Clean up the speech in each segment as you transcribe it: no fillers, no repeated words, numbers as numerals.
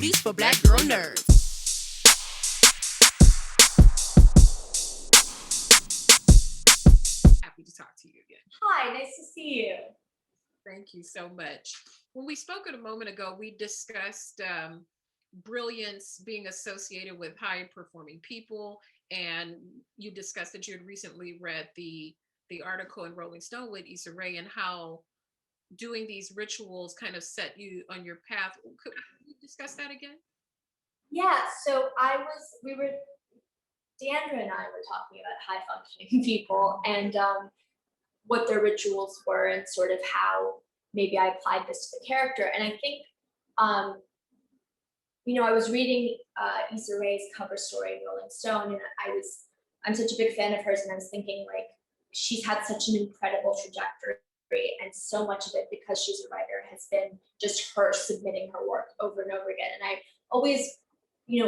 movies for black girl nerds. Happy to talk to you again. Hi, nice to see you. Thank you so much. When we spoke a moment ago, we discussed brilliance being associated with high performing people, and you discussed that you had recently read the article in Rolling Stone with Issa Rae and how doing these rituals kind of set you on your path. Could you discuss that again? Yeah, so Deandra and I were talking about high functioning people and what their rituals were and sort of how maybe I applied this to the character. And I think, I was reading Issa Rae's cover story in Rolling Stone, and I'm such a big fan of hers, and I was thinking, like, she's had such an incredible trajectory, and so much of it, because she's a writer, has been just her submitting her work over and over again. And I always,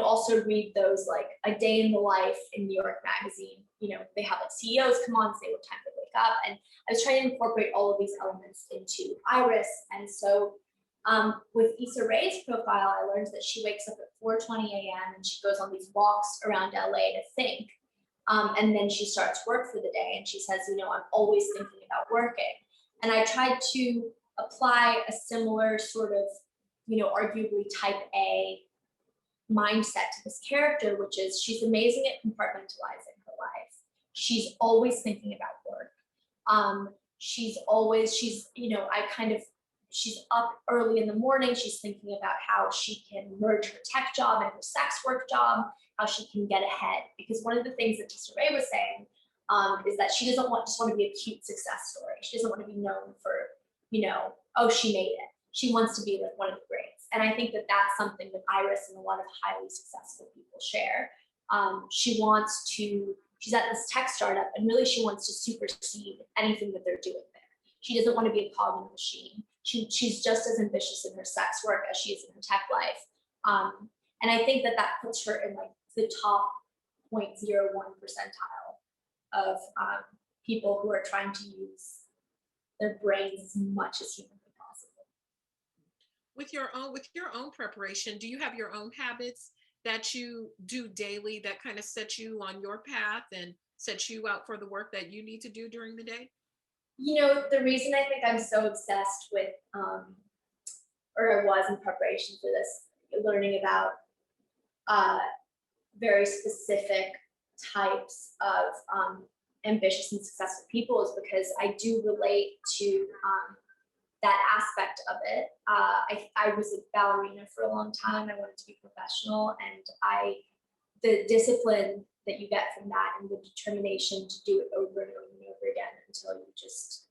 also read those, like, a day in the life in New York Magazine. They have like CEOs come on, say what time they wake up, and I was trying to incorporate all of these elements into Iris. And so with Issa Rae's profile, I learned that she wakes up at 4:20 a.m. and she goes on these walks around LA to think. And then she starts work for the day, and she says, I'm always thinking about working. And I tried to apply a similar sort of, arguably type A mindset to this character, which is she's amazing at compartmentalizing her life. She's always thinking about work. She's up early in the morning. She's thinking about how she can merge her tech job and her sex work job, how she can get ahead. Because one of the things that Issa Rae was saying is that she doesn't just want to be a cute success story. She doesn't want to be known for, oh, she made it. She wants to be like one of the greats. And I think that that's something that Iris and a lot of highly successful people share. She's at this tech startup, and really she wants to supersede anything that they're doing there. She doesn't want to be a cog in the machine. She's just as ambitious in her sex work as she is in her tech life. And I think that puts her in like the top 0.01 percentile of people who are trying to use their brains as much as humanly possible. With your own preparation, do you have your own habits that you do daily that kind of set you on your path and set you out for the work that you need to do during the day? The reason I think I'm so obsessed with, or I was in preparation for this, learning about very specific types of ambitious and successful people, is because I do relate to that aspect of it. I was a ballerina for a long time. I wanted to be professional, and the discipline that you get from that and the determination to do it over and over and over again until you just,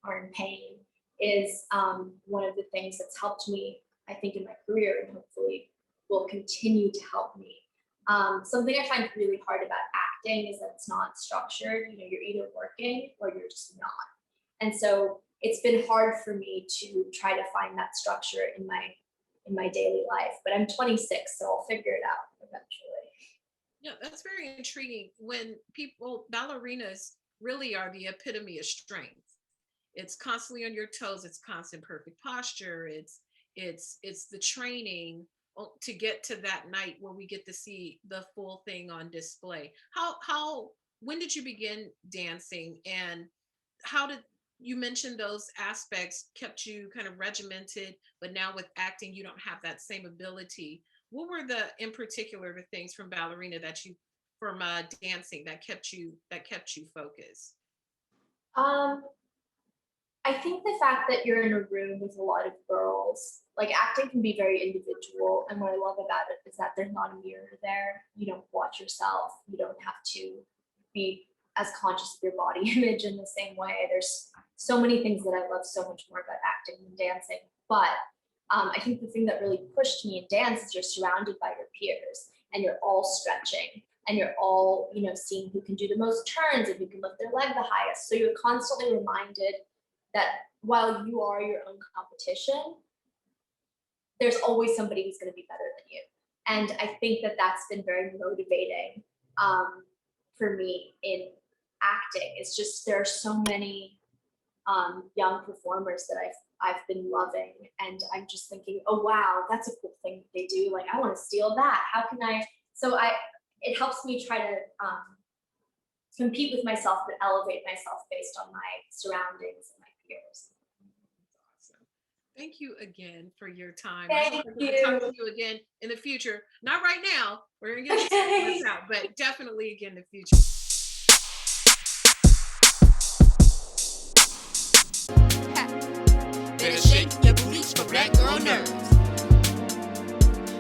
are in pain is one of the things that's helped me, I think, in my career, and hopefully will continue to help me. Something I find really hard about acting is that it's not structured. You're either working or you're just not. And so it's been hard for me to try to find that structure in my daily life, but I'm 26, so I'll figure it out eventually. Yeah, that's very intriguing. When ballerinas really are the epitome of strength. It's constantly on your toes. It's constant perfect posture. It's the training to get to that night where we get to see the full thing on display. When did you begin dancing, and how did you mention those aspects kept you kind of regimented, but now with acting you don't have that same ability? What were in particular the things from ballerina from dancing that kept you focused? I think the fact that you're in a room with a lot of girls, like, acting can be very individual. And what I love about it is that there's not a mirror there. You don't watch yourself. You don't have to be as conscious of your body image in the same way. There's so many things that I love so much more about acting than dancing. But I think the thing that really pushed me in dance is you're surrounded by your peers, and you're all stretching, and you're all, seeing who can do the most turns and who can lift their leg the highest. So you're constantly reminded that while you are your own competition, there's always somebody who's going to be better than you. And I think that that's been very motivating for me in acting. It's just, there are so many young performers that I've been loving, and I'm just thinking, oh wow, that's a cool thing that they do. Like, I want to steal that. How can I? So it helps me try to compete with myself, but elevate myself based on my surroundings and my peers. Awesome. Thank you again for your time. Thank I hope you. to talk to you again in the future. Not right now. We're gonna get this out, but definitely again in the future. Better shake your booties for black girl nerves.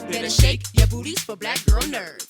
Better shake your booties for black girl nerves.